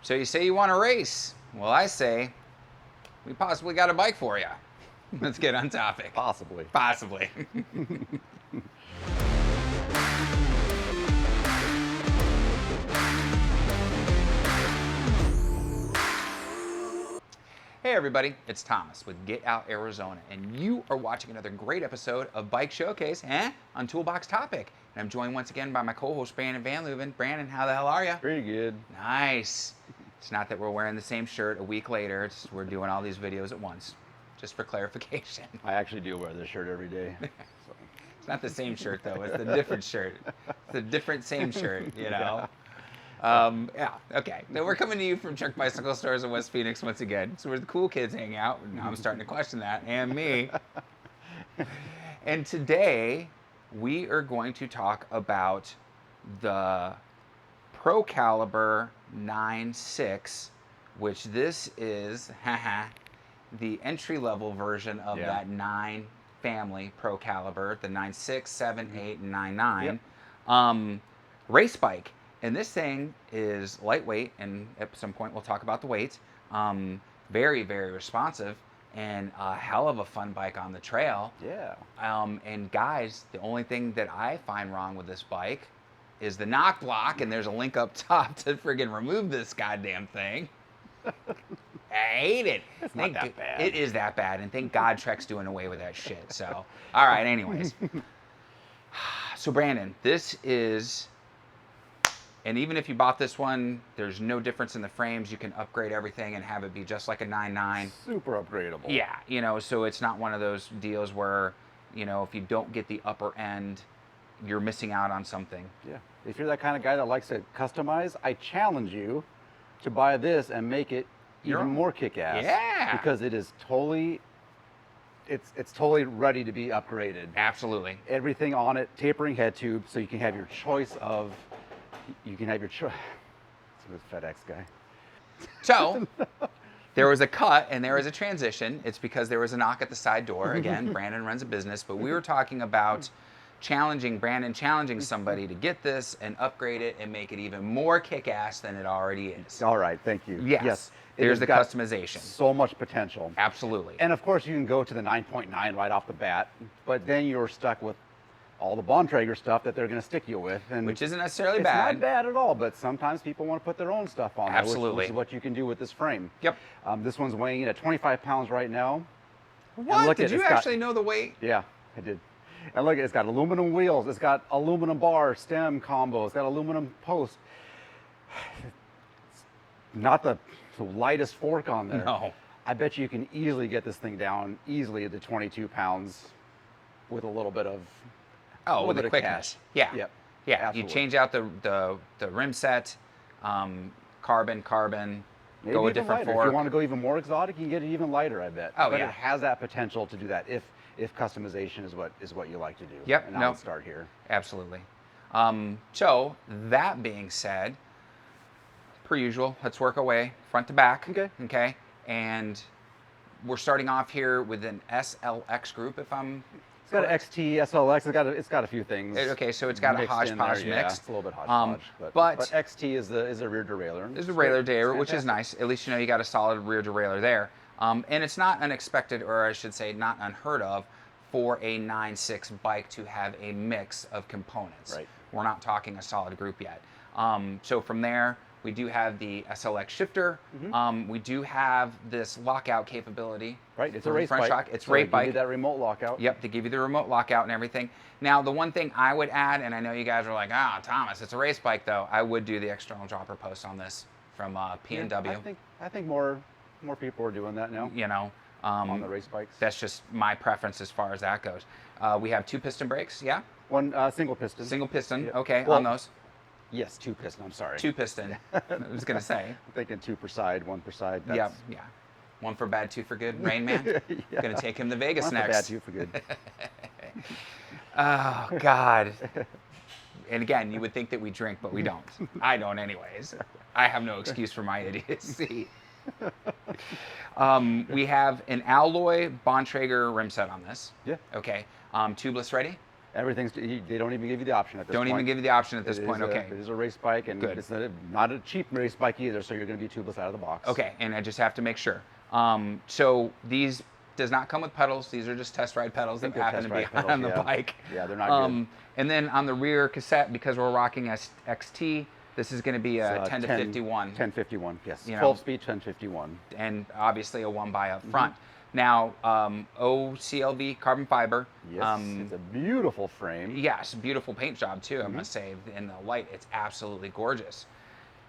So you say you want to race. Well, I say we possibly got a bike for you. Let's get on topic. Possibly. Possibly. Hey everybody, it's Thomas with Get Out Arizona, and you are watching another great episode of Bike Showcase on Toolbox Topic. And I'm joined once again by my co-host Brandon Van Leuven. Brandon, how the hell are you? Pretty good. Nice. It's not that we're wearing the same shirt a week later. We're doing all these videos at once, just for clarification. I actually do wear this shirt every day. So. It's not the same shirt though. It's the different shirt. It's a different same shirt, you know. Yeah, okay. Now we're coming to you from Trek Bicycle Stores in West Phoenix once again. So where the cool kids hang out. And now I'm starting to question that, and me. And today we are going to talk about the Procaliber 9.6, which this is the entry-level version of that 9 family Procaliber, the 9.6, 7, 8, and 9.9 race bike. And this thing is lightweight, and at some point we'll talk about the weight. Very, very responsive, and a hell of a fun bike on the trail. Yeah. And guys, the only thing that I find wrong with this bike is the knock block, and there's a link up top to friggin' remove this goddamn thing. I hate it. It's not that bad. It is that bad, and thank God Trek's doing away with that shit. So, all right, anyways. So Brandon, this is... And even if you bought this one, there's no difference in the frames. You can upgrade everything and have it be just like a 9.9. Super upgradable. Yeah, you know, so it's not one of those deals where, you know, if you don't get the upper end, you're missing out on something. Yeah. If you're that kind of guy that likes to customize, I challenge you to buy this and make it even more kick-ass. Yeah. Because it is totally, it's totally ready to be upgraded. Absolutely. Everything on it, tapering head tube, so you can have your choice of. You can have your choice. It's a FedEx guy. So, there was a cut and there was a transition. It's because there was a knock at the side door. Again, Brandon runs a business, but we were talking about challenging somebody to get this and upgrade it and make it even more kick-ass than it already is. All right, thank you. Yes. There's the customization. So much potential. Absolutely. And of course, you can go to the 9.9 right off the bat, but then you're stuck with all the Bontrager stuff that they're going to stick you with, and which isn't necessarily it's bad. It's not bad at all, but sometimes people want to put their own stuff on Absolutely. there, which is what you can do with this frame. Yep. This one's weighing in at 25 pounds right now. What? Look, did you actually know the weight? Yeah, I did. And look, it's got aluminum wheels, it's got aluminum bar, stem combo, it's got aluminum post. It's not the lightest fork on there. No. I bet you can easily get this thing down easily to 22 pounds with a little bit of with the quickness. Yeah. Yep. Yeah. Absolutely. You change out the rim set, carbon, Maybe go a even different lighter. fork. If you want to go even more exotic, you can get it even lighter, I bet. Oh, but yeah. it has that potential to do that if customization is what you like to do. Yep. And I would start here. Absolutely. So that being said, per usual, let's work our way front to back. Okay. Okay. And we're starting off here with an SLX group, if I'm... It's got an XT, SLX. It's got a few things. Okay, so it's got a hodgepodge mix. Yeah, it's a little bit hodgepodge. But XT is the rear derailleur. Is the rear derailleur, which is nice. At least you know you got a solid rear derailleur there. And it's not unexpected, or I should say, not unheard of, for a 9.6 bike to have a mix of components. Right. We're not talking a solid group yet. So from there, we do have the SLX shifter. We do have this lockout capability. Right, it's a race bike. Shock. It's a race bike. Give you that remote lockout. Yep, to give you the remote lockout and everything. Now, the one thing I would add, and I know you guys are like, Thomas, it's a race bike though. I would do the external dropper post on this from P&W. Yeah, I think more people are doing that now. You know, on the race bikes. That's just my preference as far as that goes. We have 2 piston brakes, yeah? One single piston. Single piston, Yep. okay, Well, on those. Yes, 2 piston, I'm sorry. 2 piston, I was going to say. I'm thinking 2 per side, 1 per side. Yeah. One for bad, 2 for good. Rain Man. Yeah. Going to take him to Vegas One next. for bad, 2 for good. Oh, God. And again, you would think that we drink, but we don't. I don't anyways. I have no excuse for my idiocy. We have an alloy Bontrager rim set on this. Yeah. Okay. Tubeless ready. Everything's, they don't even give you the option at this Don't point. even give you the option at this It point. is Okay. It is a race bike, and Good. it's not a cheap race bike either, so you're going to be tubeless out of the box. Okay, and I just have to make sure. So these does not come with pedals. These are just test ride pedals that they're happen test to be ride pedals, on the yeah. bike. Yeah, they're not good. And then on the rear cassette, because we're rocking XT, this is going to be a 10 to 51. 1051, yes. You know. 12-speed 1051. And obviously a 1x up front. Now, OCLV carbon fiber. Yes, it's a beautiful frame. Yes, beautiful paint job too, I must say. In the light, it's absolutely gorgeous.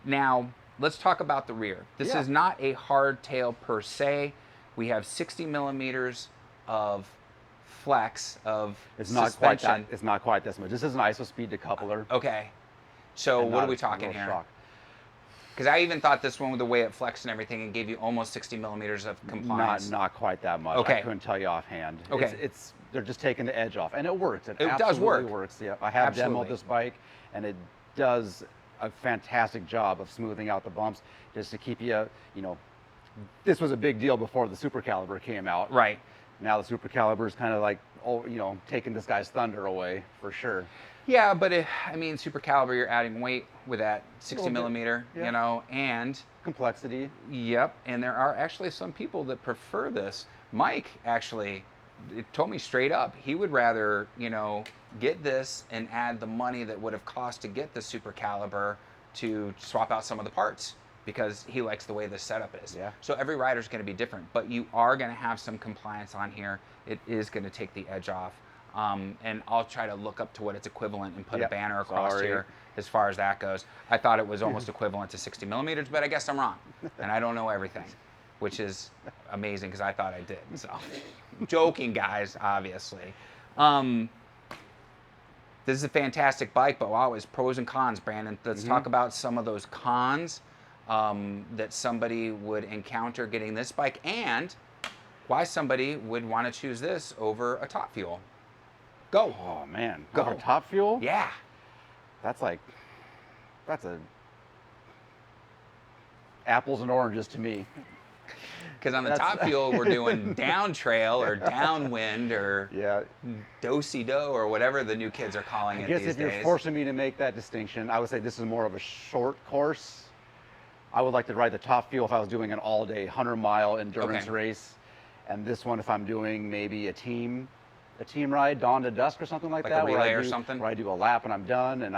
Now, let's talk about the rear. This Yeah. is not a hardtail per se. We have 60 millimeters of flex of It's suspension. not quite that. It's not quite this much. This is an ISO-speed decoupler. Okay. So and what not are we a talking little here? shock. Because I even thought this one, with the way it flexed and everything, it gave you almost 60 millimeters of compliance. Not quite that much. Okay. I couldn't tell you offhand. Okay. It's they're just taking the edge off, and it works. It does absolutely work. works. Yeah, I have Absolutely. demoed this bike, and it does a fantastic job of smoothing out the bumps, just to keep you. You know, this was a big deal before the Supercaliber came out. Right. Now the Supercaliber is kind of like, taking this guy's thunder away for sure. Yeah, but I mean, Supercaliber, you're adding weight with that 60 Little bit, millimeter, yeah. and Complexity. yep, and there are actually some people that prefer this. Mike actually told me straight up he would rather, get this and add the money that would have cost to get the Supercaliber to swap out some of the parts, because he likes the way this setup is. Yeah. So every rider's going to be different, but you are going to have some compliance on here. It is going to take the edge off. And I'll try to look up to what it's equivalent and put a Yep, banner across sorry. here as far as that goes. I thought it was almost equivalent to 60 millimeters, but I guess I'm wrong. And I don't know everything, which is amazing because I thought I did. So, joking, guys, obviously. This is a fantastic bike, but wow, it's pros and cons, Brandon. Let's talk about some of those cons that somebody would encounter getting this bike, and why somebody would want to choose this over a Top Fuel. Go. Oh man, Go. over Top Fuel. Yeah. That's a apples and oranges to me. Because on the Top Fuel, we're doing down trail or downwind or Yeah. do-si-do or whatever the new kids are calling I it guess these if you're days. forcing me to make that distinction, I would say this is more of a short course. I would like to ride the Top Fuel if I was doing an all-day 100-mile endurance Okay. race, and this one if I'm doing maybe a team ride, dawn to dusk or something like Like a that, relay where or something? where I do a lap and I'm done, and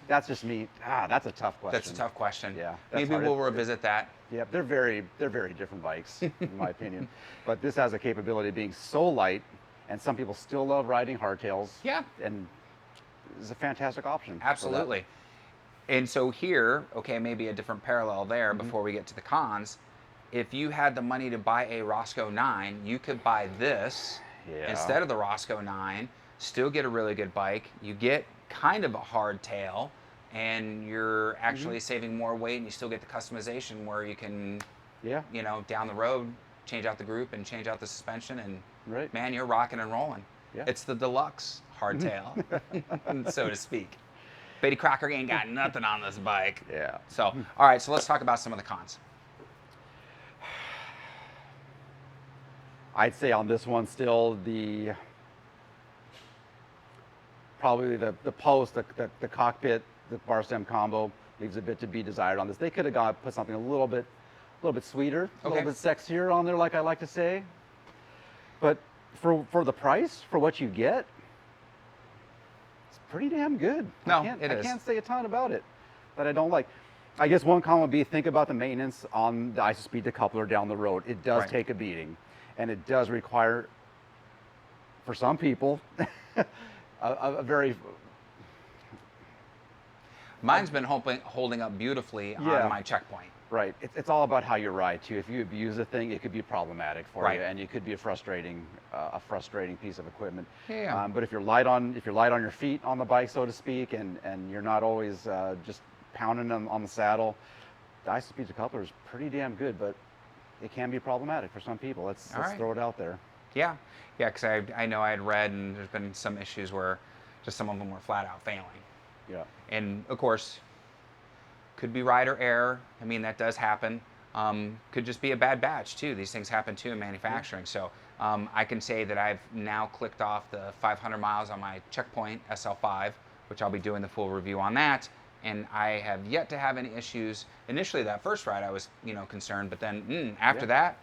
that's just me. That's a tough question. That's a tough question. Yeah, that's Maybe hard. we'll revisit that. Yeah, they're very different bikes, in my opinion. But this has a capability of being so light, and some people still love riding hardtails. Yeah. And it's a fantastic option. for that. Absolutely. And so here, okay, maybe a different parallel there before we get to the cons. If you had the money to buy a Roscoe 9, you could buy this Yeah. instead of the Roscoe 9, still get a really good bike. You get kind of a hardtail, and you're actually saving more weight, and you still get the customization where you can, Yeah. down the road, change out the group and change out the suspension, and Right. man, you're rocking and rolling. Yeah. It's the deluxe hardtail, so to speak. Betty Crocker ain't got nothing on this bike. Yeah. So, all right, so let's talk about some of the cons. I'd say on this one still probably the post, the cockpit, the bar stem combo leaves a bit to be desired on this. They could have put something a little bit sweeter, a Okay. little bit sexier on there, like I like to say. But for the price, for what you get, it's pretty damn good. No, I it is. can't say a ton about it that I don't like. I guess one comment would be think about the maintenance on the ISO-speed decoupler down the road. It does Right. take a beating, and it does require, for some people, a very Mine's been holding up beautifully Yeah. on my checkpoint. right. It's all about how you ride too. If you abuse a thing, it could be problematic for Right. you, and it could be a frustrating piece of equipment. Yeah. But if you're light on your feet on the bike, so to speak, and you're not always just pounding on the saddle, the ISO-speed decoupler is pretty damn good, but it can be problematic for some people. Let's right. throw it out there. Yeah, because I know I had read, and there's been some issues where just some of them were flat out failing. Yeah. And of course, could be rider error. I mean, that does happen. could just be a bad batch too. These things happen too in manufacturing. So I can say that I've now clicked off the 500 miles on my Checkpoint SL5, which I'll be doing the full review on that. And I have yet to have any issues. Initially, that first ride, I was concerned, but then after that,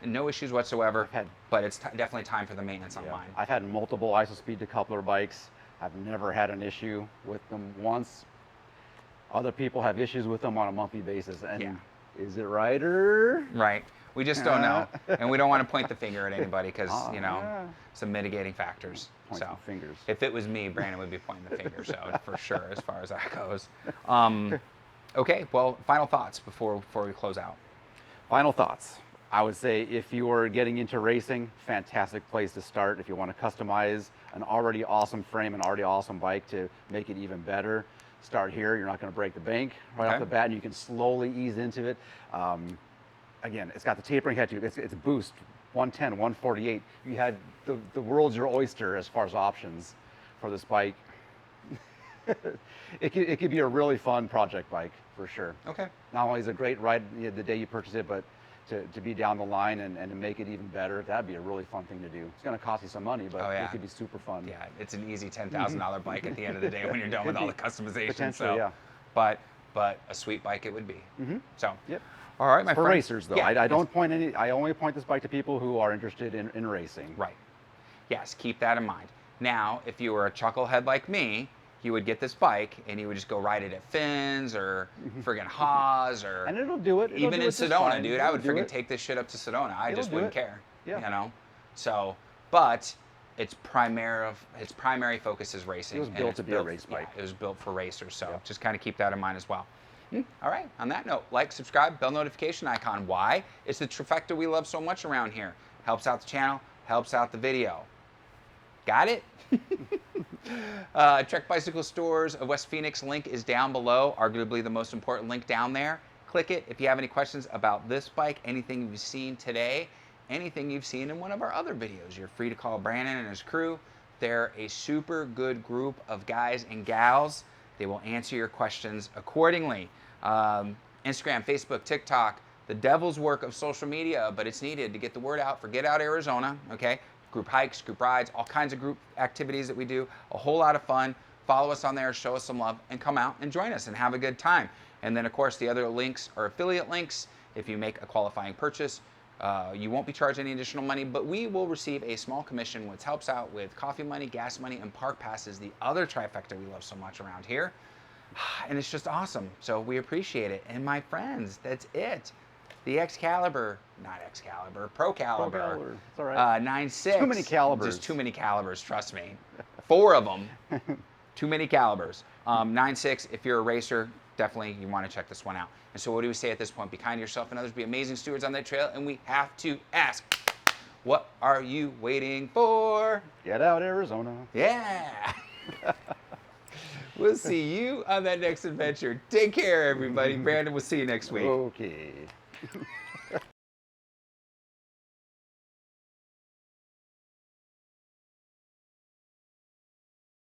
no issues whatsoever. But it's definitely time for the maintenance on mine. I've had multiple ISOSpeed decoupler bikes. I've never had an issue with them once. Other people have issues with them on a monthly basis, and is it right or? Right. We just don't know, and we don't want to point the finger at anybody because some mitigating factors. Point some fingers. If it was me, Brandon would be pointing the finger. So for sure, as far as that goes. Okay. Well, final thoughts before we close out. Final thoughts. I would say if you are getting into racing, fantastic place to start. If you want to customize an already awesome frame, an already awesome bike to make it even better, start here. You're not going to break the bank right off the bat, and you can slowly ease into it. Again, it's got the tapering head tube. It's a boost, 110, 148. You had the world's your oyster as far as options for this bike. It could be a really fun project bike for sure. Okay. Not only is it a great ride the day you purchase it, but to be down the line and to make it even better, that'd be a really fun thing to do. It's going to cost you some money, but it could be super fun. Yeah, it's an easy $10,000 bike at the end of the day when you're done with all the customization. Potentially, yeah. But a sweet bike it would be. So. Yep. All right, my friend. For racers, though. Yeah, I don't point any. I only point this bike to people who are interested in racing. Right. Yes, keep that in mind. Now, if you were a chucklehead like me, you would get this bike and you would just go ride it at Finn's or friggin' Haas or and it'll do it. Even in Sedona, dude. I would friggin' take this shit up to Sedona. I just wouldn't care. Yeah. So, but its primary focus is racing. It was built to be a race bike. Yeah, it was built for racers. So just kind of keep that in mind as well. All right. On that note, like, subscribe, bell notification icon. Why? It's the trifecta we love so much around here. Helps out the channel, helps out the video. Got it? Trek Bicycle Stores of West Phoenix link is down below. Arguably the most important link down there. Click it if you have any questions about this bike, anything you've seen today, anything you've seen in one of our other videos. You're free to call Brandon and his crew. They're a super good group of guys and gals. They will answer your questions accordingly. Instagram, Facebook, TikTok, the devil's work of social media, but it's needed to get the word out for Get Out Arizona, okay? Group hikes, group rides, all kinds of group activities that we do, a whole lot of fun. Follow us on there, show us some love, and come out and join us and have a good time. And then, of course, the other links are affiliate links. If you make a qualifying purchase, you won't be charged any additional money, but we will receive a small commission, which helps out with coffee money, gas money, and park passes, the other trifecta we love so much around here. And it's just awesome. So we appreciate it. And my friends, that's it. The Procaliber, it's all right. 9.6. Too many calibers. Just too many calibers, trust me. 4 of them. Too many calibers. 9.6, if you're a racer, definitely you want to check this one out. And so what do we say at this point? Be kind to yourself and others, be amazing stewards on that trail, and we have to ask, what are you waiting for? Get out, Arizona. Yeah. We'll see you on that next adventure. Take care, everybody. Brandon, we'll see you next week. Okay.